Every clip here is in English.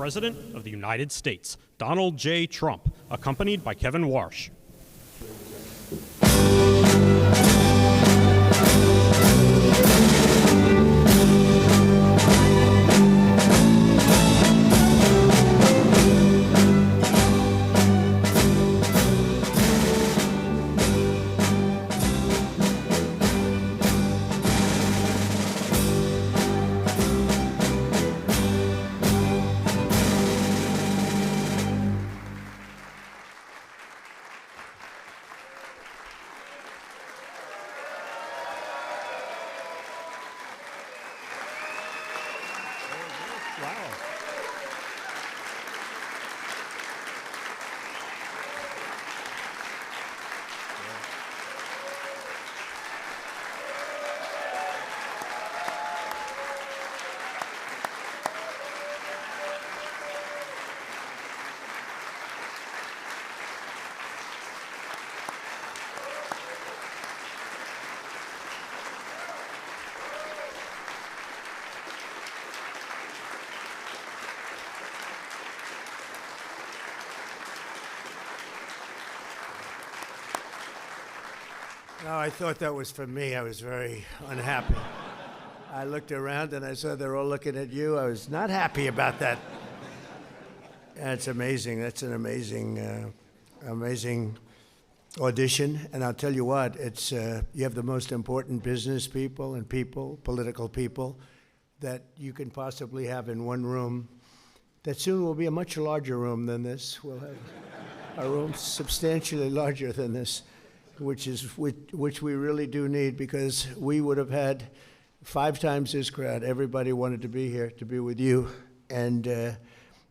President of the United States, Donald J. Trump, accompanied by Kevin Warsh. No, I thought that was for me. I was very unhappy. I looked around and I saw they're all looking at you. I was not happy about that. That's amazing. That's an amazing, amazing audition. And I'll tell you what, it's you have the most important business people and political people that you can possibly have in one room. That soon will be a much larger room than this. We'll have a room substantially larger than this, which we really do need, because we would have had 5 times this crowd. Everybody wanted to be here to be with you, and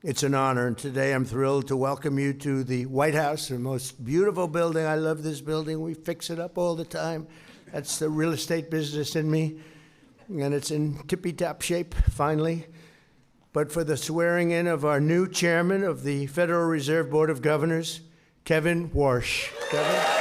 it's an honor. And today I'm thrilled to welcome you to the White House, the most beautiful building. I love this building. We fix it up all the time. That's the real estate business in me, and it's in tippy-top shape finally. But for the swearing in of our new chairman of the Federal Reserve Board of Governors, Kevin Warsh. Kevin?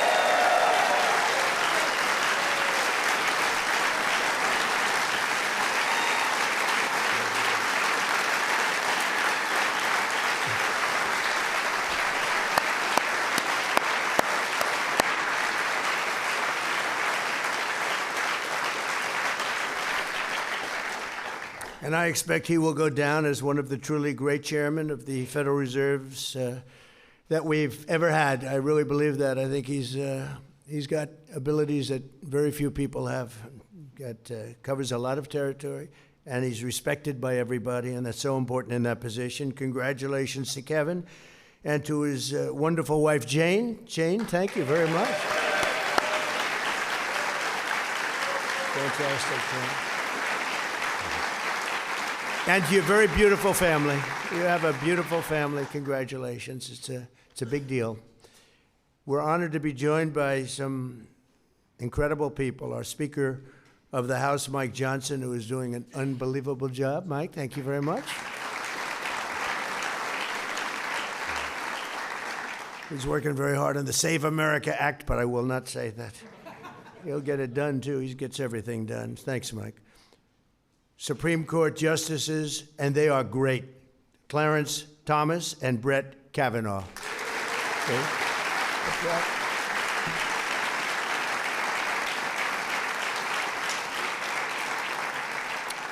And I expect he will go down as one of the truly great chairmen of the Federal Reserves that we've ever had. I really believe that. I think he's got abilities that very few people have. Covers a lot of territory, and he's respected by everybody, and that's so important in that position. Congratulations to Kevin and to his wonderful wife, Jane. Jane, thank you very much. Fantastic. And to your very beautiful family. You have a beautiful family. Congratulations. It's a big deal. We're honored to be joined by some incredible people. Our Speaker of the House, Mike Johnson, who is doing an unbelievable job. Mike, thank you very much. He's working very hard on the Save America Act, but I will not say that. He'll get it done, too. He gets everything done. Thanks, Mike. Supreme Court justices, and they are great, Clarence Thomas and Brett Kavanaugh. Okay.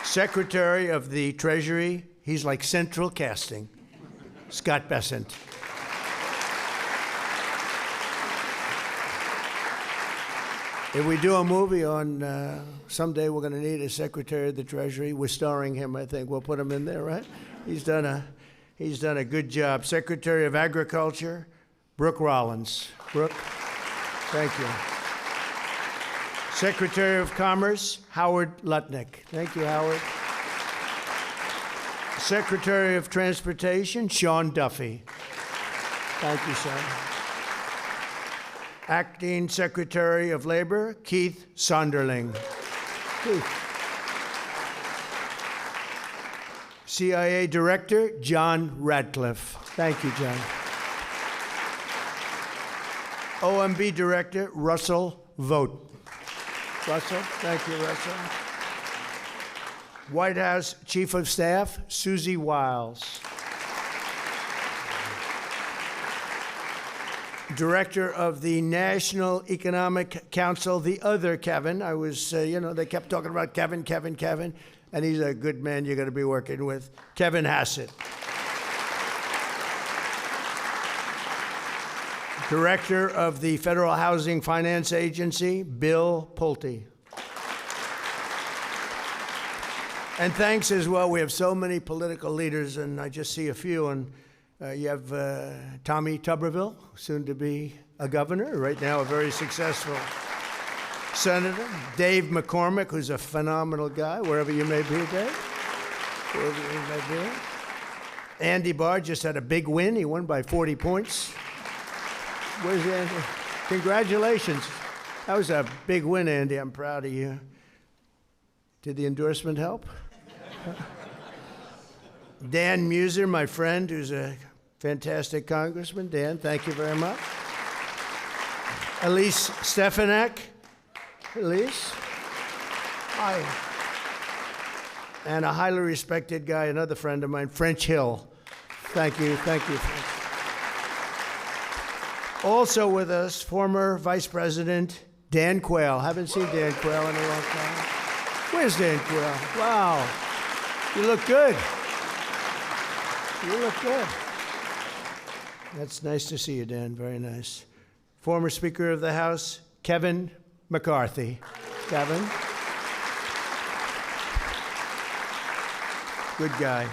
Secretary of the Treasury, he's like central casting, Scott Bessent. If we do a movie on, someday we're going to need a Secretary of the Treasury. We're starring him, I think. We'll put him in there, right? He's done a good job. Secretary of Agriculture, Brooke Rollins. Brooke, thank you. Secretary of Commerce, Howard Lutnick. Thank you, Howard. Secretary of Transportation, Sean Duffy. Thank you, Sean. Acting Secretary of Labor, Keith Sonderling. Keith. CIA Director, John Radcliffe. Thank you, John. OMB Director, Russell Vogt. Russell, thank you, Russell. White House Chief of Staff, Susie Wiles. Director of the National Economic Council, the other Kevin. I was, they kept talking about Kevin, and he's a good man you're going to be working with, Kevin Hassett. Director of the Federal Housing Finance Agency, Bill Pulte. And thanks as well. We have so many political leaders, and I just see a few. And you have Tommy Tuberville, soon to be a governor, right now a very successful senator. Dave McCormick, who's a phenomenal guy, wherever you may be, Dave. Wherever you may be. Andy Barr just had a big win. He won by 40 points. Where's Andy? Congratulations. That was a big win, Andy. I'm proud of you. Did the endorsement help? Dan Muser, my friend, who's a fantastic congressman. Dan, thank you very much. Elise Stefanik. Elise. Hi. And a highly respected guy, another friend of mine, French Hill. Thank you, French. Also with us, former Vice President Dan Quayle. Haven't seen Dan Quayle in a long time. Where's Dan Quayle? Wow. You look good. You look good. That's nice to see you, Dan. Very nice. Former Speaker of the House, Kevin McCarthy. Kevin. Good guy.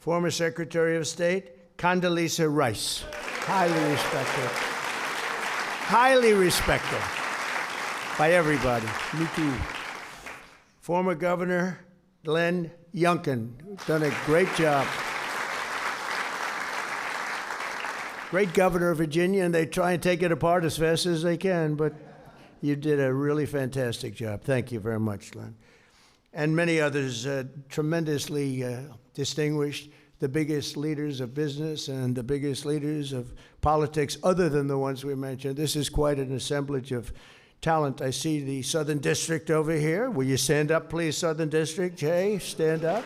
Former Secretary of State, Condoleezza Rice. Highly respected. Highly respected by everybody. Me too. Former Governor Glenn Youngkin, done a great job. Great governor of Virginia, and they try and take it apart as fast as they can, but you did a really fantastic job. Thank you very much, Glenn. And many others, tremendously distinguished, the biggest leaders of business and the biggest leaders of politics, other than the ones we mentioned. This is quite an assemblage of talent. I see the Southern District over here. Will you stand up, please, Southern District? Jay, stand up.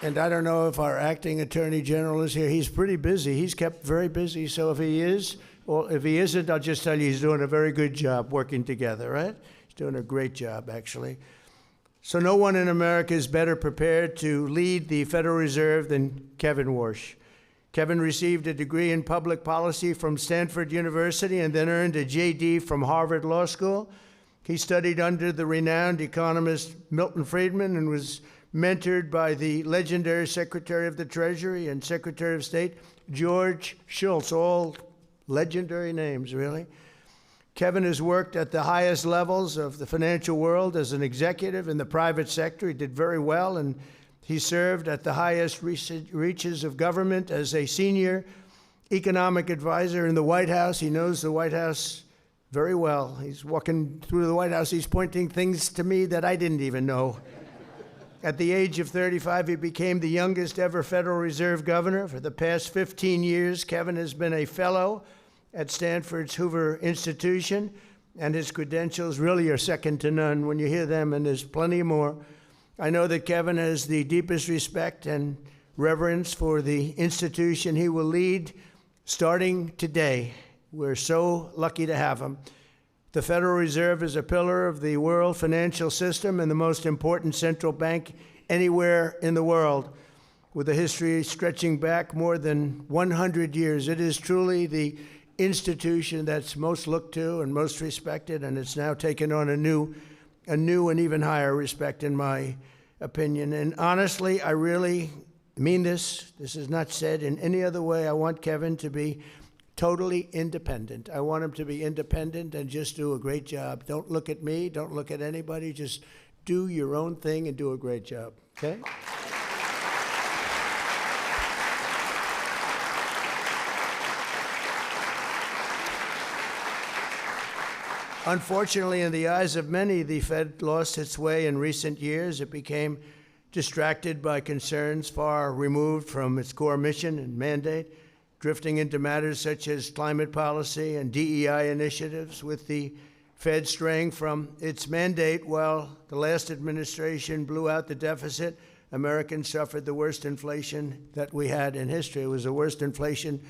And I don't know if our acting Attorney General is here. He's pretty busy. He's kept very busy. So if he is, or if he isn't, I'll just tell you he's doing a very good job working together, right? He's doing a great job, actually. So no one in America is better prepared to lead the Federal Reserve than Kevin Warsh. Kevin received a degree in public policy from Stanford University and then earned a JD from Harvard Law School. He studied under the renowned economist Milton Friedman and was mentored by the legendary Secretary of the Treasury and Secretary of State George Shultz, all legendary names, really. Kevin has worked at the highest levels of the financial world as an executive in the private sector. He did very well, and he served at the highest reaches of government as a senior economic advisor in the White House. He knows the White House very well. He's walking through the White House. He's pointing things to me that I didn't even know. At the age of 35, he became the youngest ever Federal Reserve governor. For the past 15 years, Kevin has been a fellow at Stanford's Hoover Institution, and his credentials really are second to none when you hear them, and there's plenty more. I know that Kevin has the deepest respect and reverence for the institution he will lead starting today. We're so lucky to have him. The Federal Reserve is a pillar of the world financial system and the most important central bank anywhere in the world, with a history stretching back more than 100 years. It is truly the institution that's most looked to and most respected, and it's now taken on a new and even higher respect, in my opinion. And honestly, I really mean this. This is not said in any other way. I want Kevin to be totally independent. I want him to be independent and just do a great job. Don't look at me. Don't look at anybody. Just do your own thing and do a great job, okay? Unfortunately, in the eyes of many, the Fed lost its way in recent years. It became distracted by concerns far removed from its core mission and mandate, drifting into matters such as climate policy and DEI initiatives, with the Fed straying from its mandate while the last administration blew out the deficit Americans suffered the worst inflation that we had in history. It was the worst inflation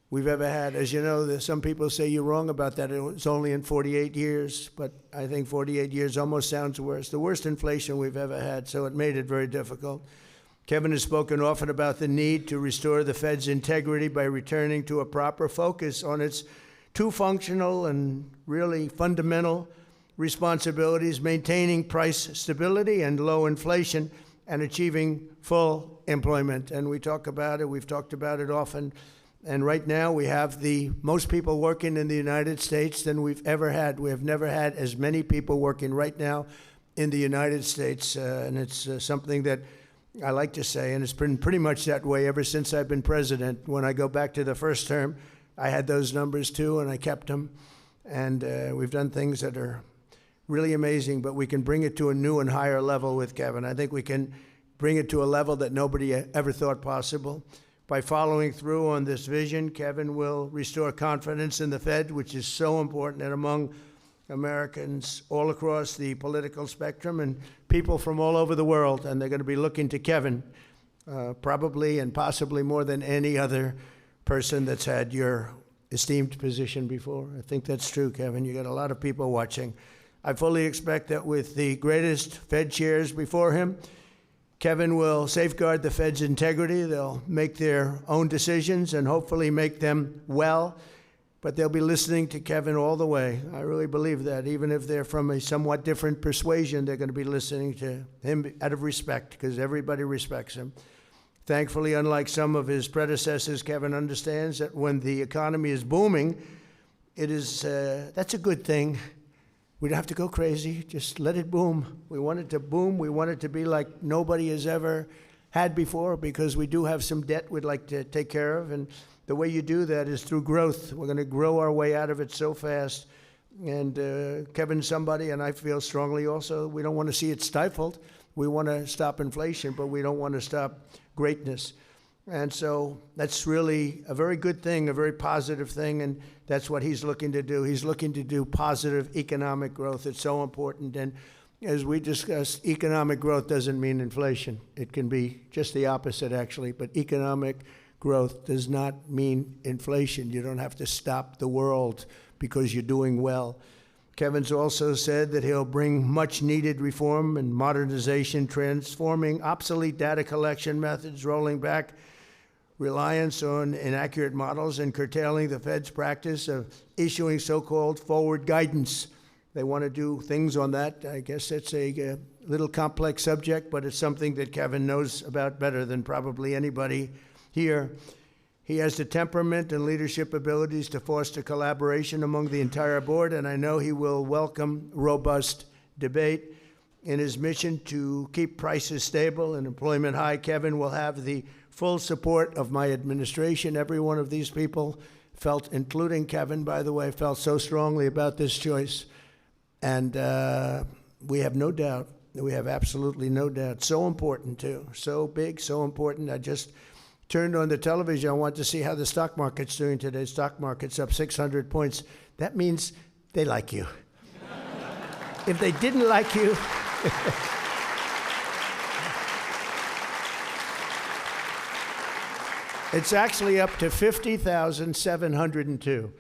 we've ever had. As you know, some people say you're wrong about that. It was only in 48 years, but I think 48 years almost sounds worse. The worst inflation we've ever had, so it made it very difficult. Kevin has spoken often about the need to restore the Fed's integrity by returning to a proper focus on its two functional and really fundamental responsibilities: maintaining price stability and low inflation, and achieving full employment. And we talk about it, we've talked about it often. And right now we have the most people working in the United States than we've ever had. We have never had as many people working right now in the United States. And it's something that I like to say, and it's been pretty much that way ever since I've been president. When I go back to the first term, I had those numbers too, and I kept them. And we've done things that are really amazing, but we can bring it to a new and higher level with Kevin. I think we can bring it to a level that nobody ever thought possible. By following through on this vision, Kevin will restore confidence in the Fed, which is so important, and among Americans all across the political spectrum and people from all over the world. And they're going to be looking to Kevin, probably and possibly more than any other person that's had your esteemed position before. I think that's true, Kevin. You got a lot of people watching. I fully expect that with the greatest Fed chairs before him, Kevin will safeguard the Fed's integrity. They'll make their own decisions and hopefully make them well, but they'll be listening to Kevin all the way. I really believe that. Even if they're from a somewhat different persuasion, they're going to be listening to him out of respect, because everybody respects him. Thankfully, unlike some of his predecessors, Kevin understands that when the economy is booming, that's a good thing. We don't have to go crazy. Just let it boom. We want it to boom. We want it to be like nobody has ever had before, because we do have some debt we'd like to take care of. And the way you do that is through growth. We're going to grow our way out of it so fast. And Kevin's somebody, and I feel strongly also, we don't want to see it stifled. We want to stop inflation, but we don't want to stop greatness. And so that's really a very good thing, a very positive thing, and that's what he's looking to do. He's looking to do positive economic growth. It's so important. And as we discussed, economic growth doesn't mean inflation. It can be just the opposite, actually. But economic growth does not mean inflation. You don't have to stop the world because you're doing well. Kevin's also said that he'll bring much-needed reform and modernization, transforming obsolete data collection methods, rolling back reliance on inaccurate models, and curtailing the Fed's practice of issuing so-called forward guidance. They want to do things on that. I guess it's a little complex subject, but it's something that Kevin knows about better than probably anybody here. He has the temperament and leadership abilities to foster collaboration among the entire board, and I know he will welcome robust debate. In his mission to keep prices stable and employment high, Kevin will have the full support of my administration. Every one of these people felt, including Kevin, by the way, felt so strongly about this choice. And we have no doubt, we have absolutely no doubt. So important, too. So big, so important. I just turned on the television. I want to see how the stock market's doing today. Stock market's up 600 points. That means they like you. If they didn't like you, it's actually up to 50,702.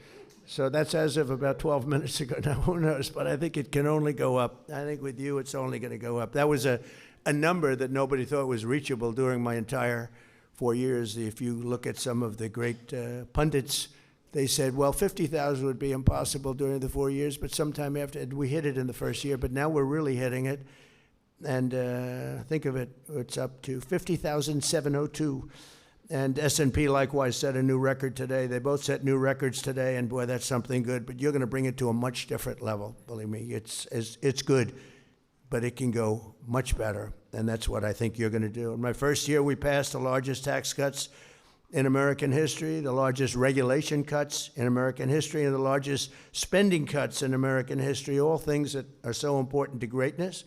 So that's as of about 12 minutes ago. Now, who knows? But I think it can only go up. I think with you, it's only going to go up. That was a number that nobody thought was reachable during my entire 4 years. If you look at some of the great pundits, they said, well, 50,000 would be impossible during the 4 years, but sometime after, we hit it in the first year, but now we're really hitting it. And think of it, it's up to 50,702. And S&P likewise set a new record today. They both set new records today, and boy, that's something good. But you're going to bring it to a much different level, believe me. It's good, but it can go much better, and that's what I think you're going to do. In my first year, we passed the largest tax cuts in American history, the largest regulation cuts in American history, and the largest spending cuts in American history, all things that are so important to greatness.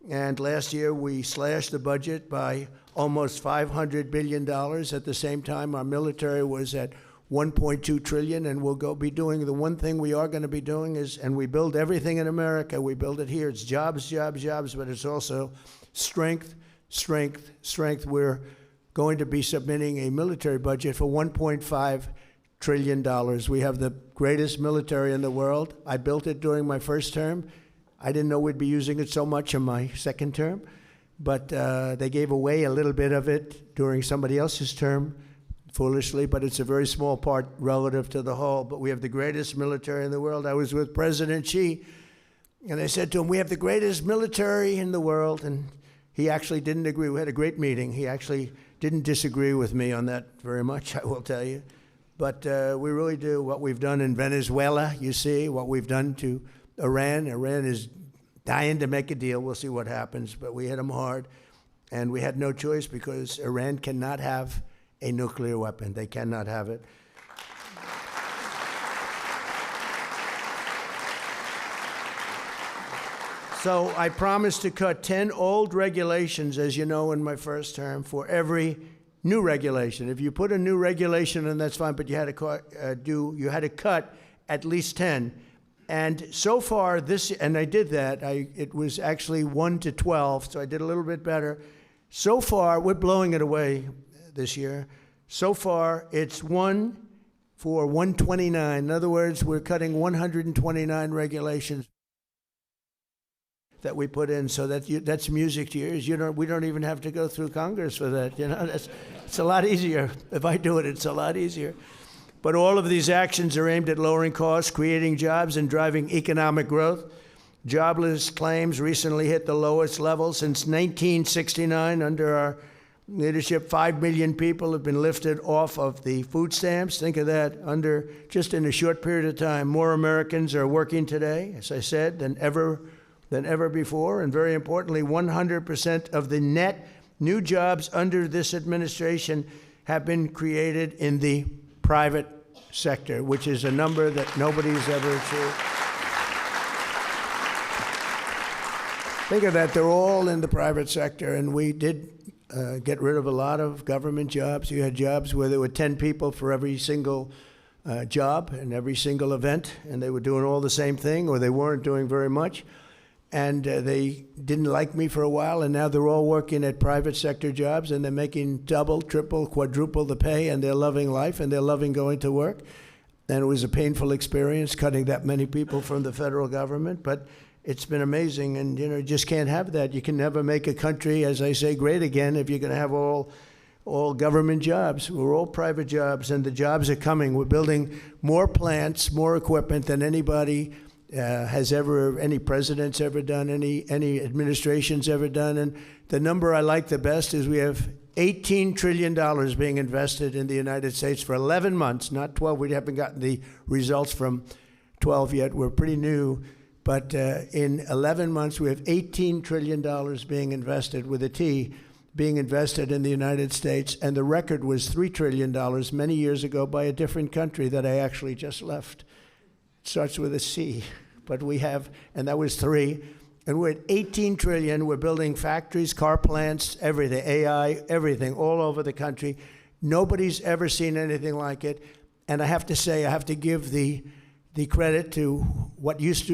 And last year, we slashed the budget by almost $500 billion. At the same time, our military was at $1.2 trillion, and we'll be doing the one thing we are going to be doing is, and we build everything in America. We build it here. It's jobs, jobs, jobs, but it's also strength strength. We're going to be submitting a military budget for $1.5 trillion. We have the greatest military in the world. I built it during my first term. I didn't know we'd be using it so much in my second term, but they gave away a little bit of it during somebody else's term, foolishly, but it's a very small part relative to the whole. But we have the greatest military in the world. I was with President Xi, and I said to him, we have the greatest military in the world, and he actually didn't agree. We had a great meeting. He actually didn't disagree with me on that very much, I will tell you. But we really do. What we've done in Venezuela, you see, what we've done to Iran. Iran is dying to make a deal. We'll see what happens, but we hit them hard. And we had no choice because Iran cannot have a nuclear weapon. They cannot have it. So I promised to cut 10 old regulations, as you know, in my first term, for every new regulation. If you put a new regulation in, that's fine, but you had to cut at least 10. And so far, and I did that. It was actually 1 to 12, so I did a little bit better. So far, we're blowing it away this year. So far, it's 1 for 129. In other words, we're cutting 129 regulations that we put in, so that's music to your ears. We don't even have to go through Congress for that. It's a lot easier. If I do it, it's a lot easier. But all of these actions are aimed at lowering costs, creating jobs, and driving economic growth. Jobless claims recently hit the lowest level since 1969. Under our leadership, 5 million people have been lifted off of the food stamps. Think of that, just in a short period of time. More Americans are working today, as I said, than ever before. And very importantly, 100% of the net new jobs under this administration have been created in the private sector, which is a number that nobody's ever achieved. Think of that, they're all in the private sector, and we did get rid of a lot of government jobs. You had jobs where there were 10 people for every single job and every single event, and they were doing all the same thing, or they weren't doing very much. And they didn't like me for a while, and now they're all working at private sector jobs, and they're making double, triple, quadruple the pay, and they're loving life, and they're loving going to work. And it was a painful experience cutting that many people from the federal government, but it's been amazing, and you just can't have that. You can never make a country, as I say, great again if you're going to have all government jobs. We're all private jobs, and the jobs are coming. We're building more plants, more equipment than anybody any president's ever done, any administration's ever done. And the number I like the best is we have $18 trillion being invested in the United States for 11 months, not 12. We haven't gotten the results from 12 yet. We're pretty new. But in 11 months, we have $18 trillion being invested, with a T, being invested in the United States. And the record was $3 trillion many years ago by a different country that I actually just left. Starts with a C, but we have, and that was 3, and we're at 18 trillion. We're building factories, car plants, everything, AI, everything, all over the country. Nobody's ever seen anything like it. And I have to say, I have to give the credit to I used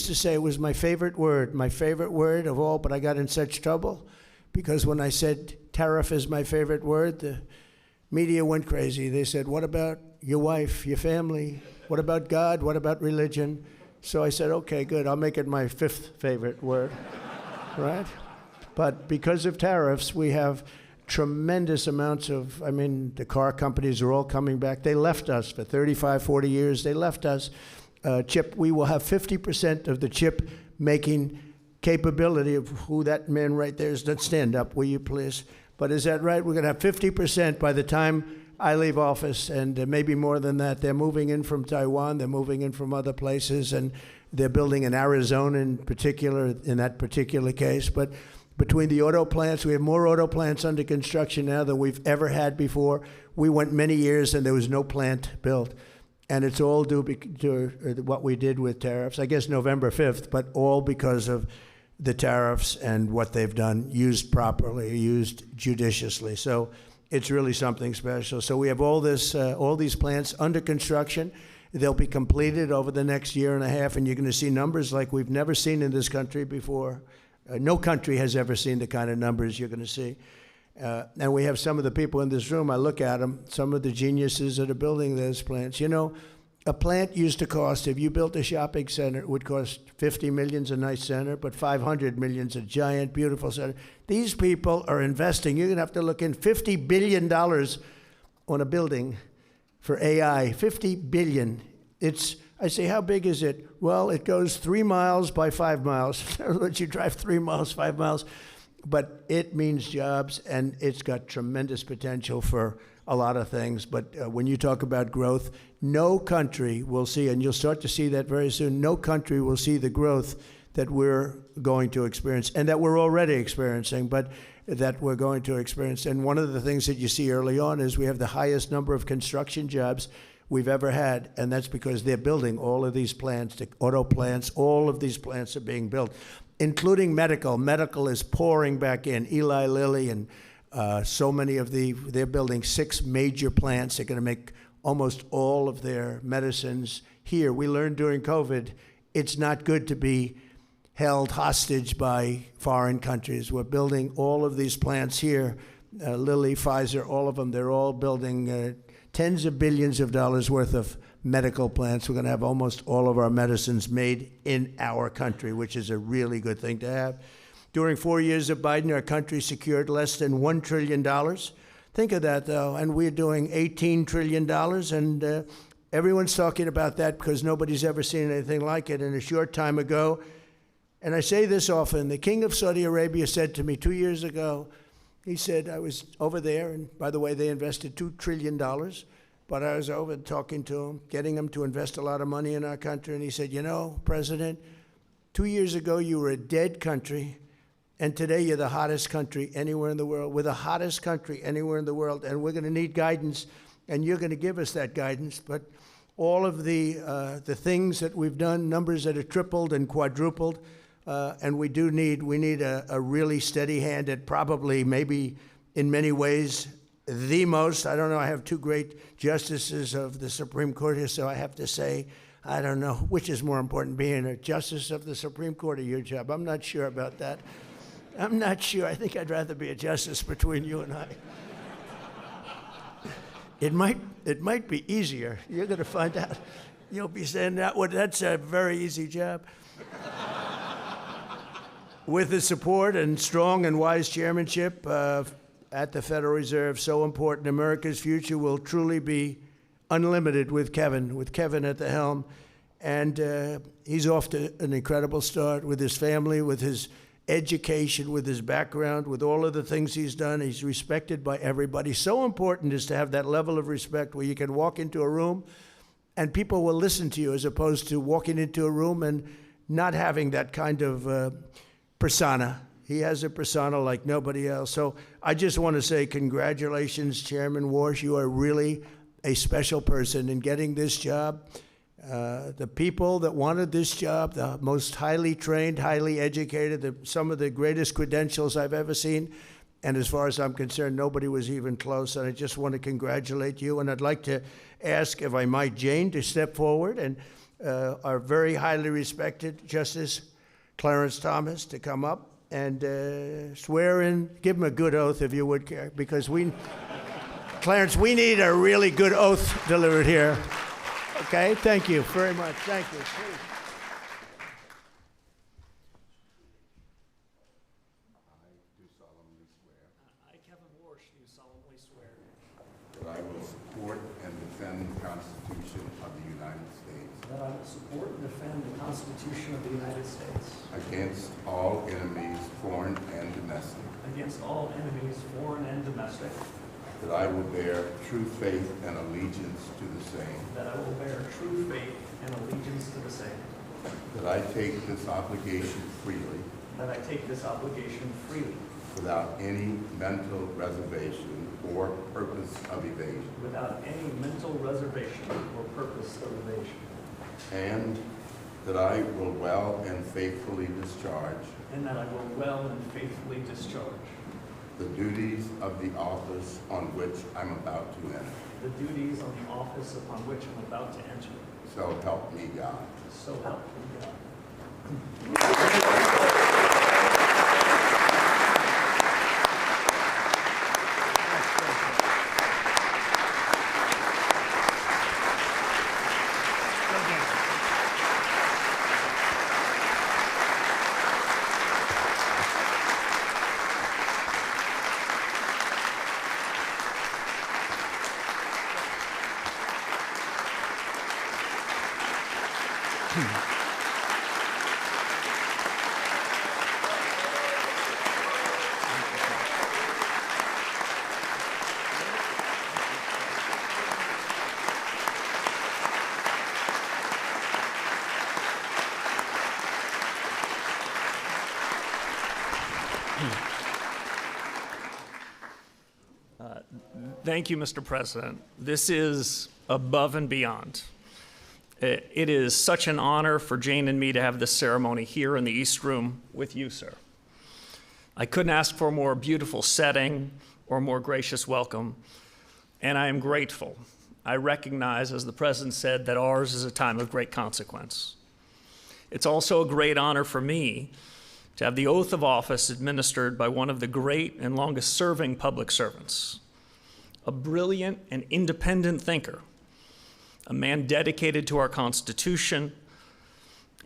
to say it was my favorite word of all, but I got in such trouble because when I said tariff is my favorite word, the media went crazy. They said, what about your wife, your family? What about God? What about religion? So I said, okay, good. I'll make it my 5th favorite word, right? But because of tariffs, we have tremendous amounts of, the car companies are all coming back. They left us for 35, 40 years. They left us. We will have 50% of the chip making capability of who that man right there is. Let's stand up, will you please? But is that right? We're going to have 50% by the time I leave office, and maybe more than that. They're moving in from Taiwan, they're moving in from other places, and they're building in Arizona in particular, in that particular case. But between the auto plants, we have more auto plants under construction now than we've ever had before. We went many years and there was no plant built. And it's all due to what we did with tariffs, I guess November 5th, but all because of the tariffs and what they've done, used properly, used judiciously. So it's really something special. So we have all these plants under construction. They'll be completed over the next year and a half, and you're going to see numbers like we've never seen in this country before. No country has ever seen the kind of numbers you're going to see. And we have some of the people in this room, I look at them, some of the geniuses that are building those plants. You know, a plant used to cost, if you built a shopping center, it would cost $50 million a nice center, but $500 million a giant, beautiful center. These people are investing. You're going to have to look in $50 billion on a building for AI. $50 billion. I say, how big is it? Well, it goes 3 miles by 5 miles. In other words, you drive 3 miles, 5 miles. But it means jobs, and it's got tremendous potential for a lot of things. But when you talk about growth, no country will see, and you'll start to see that very soon, no country will see the growth that we're going to experience, and that we're already experiencing, but that we're going to experience. And one of the things that you see early on is we have the highest number of construction jobs we've ever had, and that's because they're building all of these plants, the auto plants, all of these plants are being built, including medical. Medical is pouring back in. Eli Lilly and so many of they're building 6 major plants. They're going to make almost all of their medicines here. We learned during COVID, it's not good to be held hostage by foreign countries. We're building all of these plants here. Lilly, Pfizer, all of them, they're all building tens of billions of dollars worth of medical plants. We're going to have almost all of our medicines made in our country, which is a really good thing to have. During 4 years of Biden, our country secured less than $1 trillion. Think of that, though, and we're doing $18 trillion, and everyone's talking about that because nobody's ever seen anything like it. And a short time ago, and I say this often, the King of Saudi Arabia said to me 2 years ago, he said, I was over there, and by the way, they invested $2 trillion, but I was over talking to him, getting him to invest a lot of money in our country, and he said, you know, President, 2 years ago you were a dead country, and today you're the hottest country anywhere in the world. We're the hottest country anywhere in the world, and we're going to need guidance, and you're going to give us that guidance. But all of the things that we've done, numbers that have tripled and quadrupled, and we need a really steady hand at probably, maybe in many ways, the most. I don't know, I have 2 great justices of the Supreme Court here, so I have to say, I don't know which is more important, being a justice of the Supreme Court or your job. I'm not sure about that. I'm not sure. I think I'd rather be a justice between you and I. It might be easier. You're going to find out. You'll be saying that. Well, that's a very easy job. With the support and strong and wise chairmanship at the Federal Reserve, so important, America's future will truly be unlimited with Kevin at the helm. And he's off to an incredible start with his family, with his education, with his background, with all of the things he's done. He's respected by everybody. So important is to have that level of respect where you can walk into a room and people will listen to you, as opposed to walking into a room and not having that kind of persona. He has a persona like nobody else. So I just want to say congratulations, Chairman Warsh. You are really a special person in getting this job. The people that wanted this job, the most highly trained, highly educated, some of the greatest credentials I've ever seen. And as far as I'm concerned, nobody was even close. And I just want to congratulate you. And I'd like to ask, if I might, Jane to step forward, and our very highly respected Justice Clarence Thomas to come up and swear in, give him a good oath if you would care, because Clarence, we need a really good oath delivered here. Okay, thank you very much. Thank you. Please. I do solemnly swear I, Kevin Warsh, do solemnly swear that I will support and defend the Constitution of the United States that I will support and defend the Constitution of the United States against all enemies, foreign and domestic, against all enemies, foreign and domestic, that I will bear true faith and allegiance to the same, that I will bear true faith and allegiance to the same, that I take this obligation freely that I take this obligation freely without any mental reservation or purpose of evasion, without any mental reservation or purpose of evasion, and that I will well and faithfully discharge and that I will well and faithfully discharge the duties of the office on which I'm about to enter. the duties on the office upon which I'm about to enter. So help me God. So help me God. Thank you, Mr. President. This is above and beyond. It is such an honor for Jane and me to have this ceremony here in the East Room with you, sir. I couldn't ask for a more beautiful setting or more gracious welcome, and I am grateful. I recognize, as the President said, that ours is a time of great consequence. It's also a great honor for me to have the oath of office administered by one of the great and longest-serving public servants, a brilliant and independent thinker, a man dedicated to our Constitution,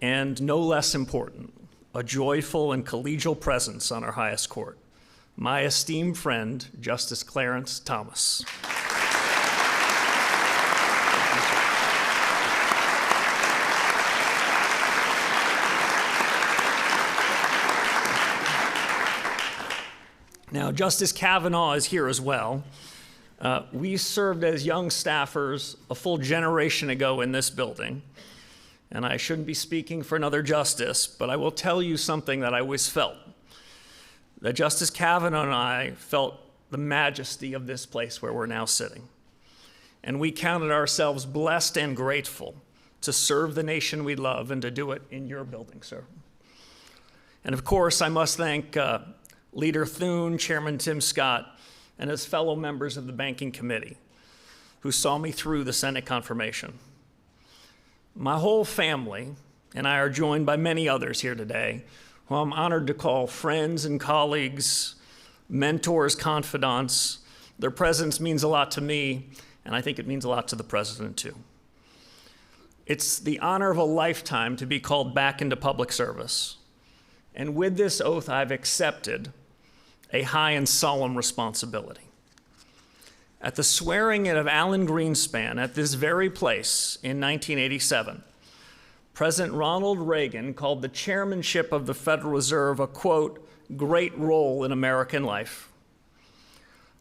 and no less important, a joyful and collegial presence on our highest court, my esteemed friend, Justice Clarence Thomas. Now, Justice Kavanaugh is here as well. We served as young staffers a full generation ago in this building, and I shouldn't be speaking for another justice, but I will tell you something that I always felt, that Justice Kavanaugh and I felt the majesty of this place where we're now sitting. And we counted ourselves blessed and grateful to serve the nation we love and to do it in your building, sir. And of course, I must thank Leader Thune, Chairman Tim Scott, and his fellow members of the Banking Committee who saw me through the Senate confirmation. My whole family and I are joined by many others here today who I'm honored to call friends and colleagues, mentors, confidants. Their presence means a lot to me, and I think it means a lot to the President too. It's the honor of a lifetime to be called back into public service. And with this oath, I've accepted a high and solemn responsibility. At the swearing in of Alan Greenspan at this very place in 1987, President Ronald Reagan called the chairmanship of the Federal Reserve a, quote, great role in American life.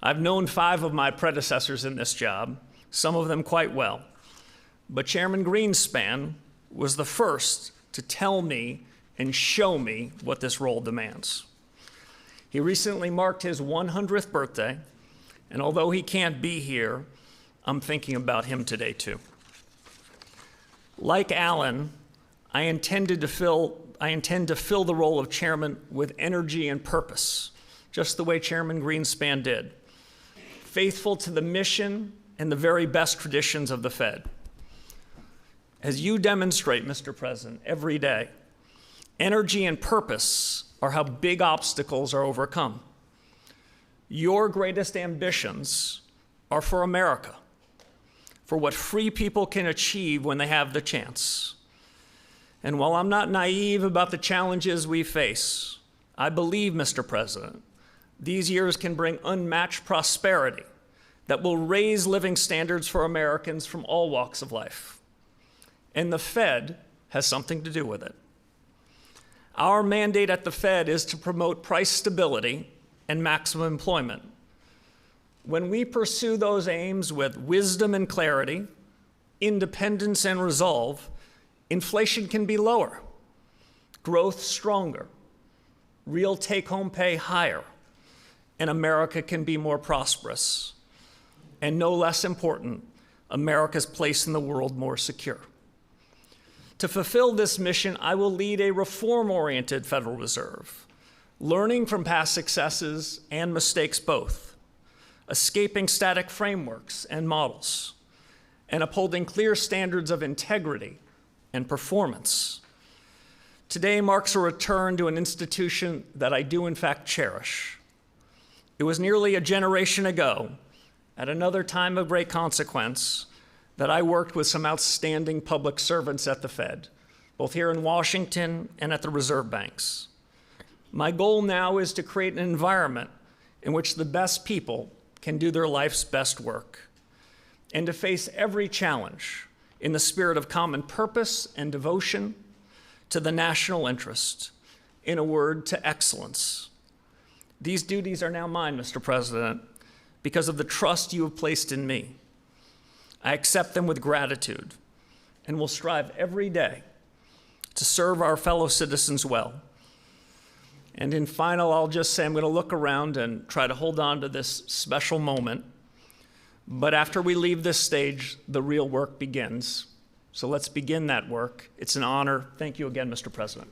I've known 5 of my predecessors in this job, some of them quite well, but Chairman Greenspan was the first to tell me and show me what this role demands. He recently marked his 100th birthday, and although he can't be here, I'm thinking about him today too. Like Alan, I intend to fill the role of chairman with energy and purpose, just the way Chairman Greenspan did, faithful to the mission and the very best traditions of the Fed. As you demonstrate, Mr. President, every day, energy and purpose are how big obstacles are overcome. Your greatest ambitions are for America, for what free people can achieve when they have the chance. And while I'm not naive about the challenges we face, I believe, Mr. President, these years can bring unmatched prosperity that will raise living standards for Americans from all walks of life. And the Fed has something to do with it. Our mandate at the Fed is to promote price stability and maximum employment. When we pursue those aims with wisdom and clarity, independence and resolve, inflation can be lower, growth stronger, real take-home pay higher, and America can be more prosperous. And no less important, America's place in the world more secure. To fulfill this mission, I will lead a reform-oriented Federal Reserve, learning from past successes and mistakes both, escaping static frameworks and models, and upholding clear standards of integrity and performance. Today marks a return to an institution that I do in fact cherish. It was nearly a generation ago, at another time of great consequence, that I worked with some outstanding public servants at the Fed, both here in Washington and at the reserve banks. My goal now is to create an environment in which the best people can do their life's best work, and to face every challenge in the spirit of common purpose and devotion to the national interest. In a word, to excellence. These duties are now mine, Mr. President, because of the trust you have placed in me. I accept them with gratitude and will strive every day to serve our fellow citizens well. And in final, I'll just say I'm going to look around and try to hold on to this special moment. But after we leave this stage, the real work begins. So let's begin that work. It's an honor. Thank you again, Mr. President.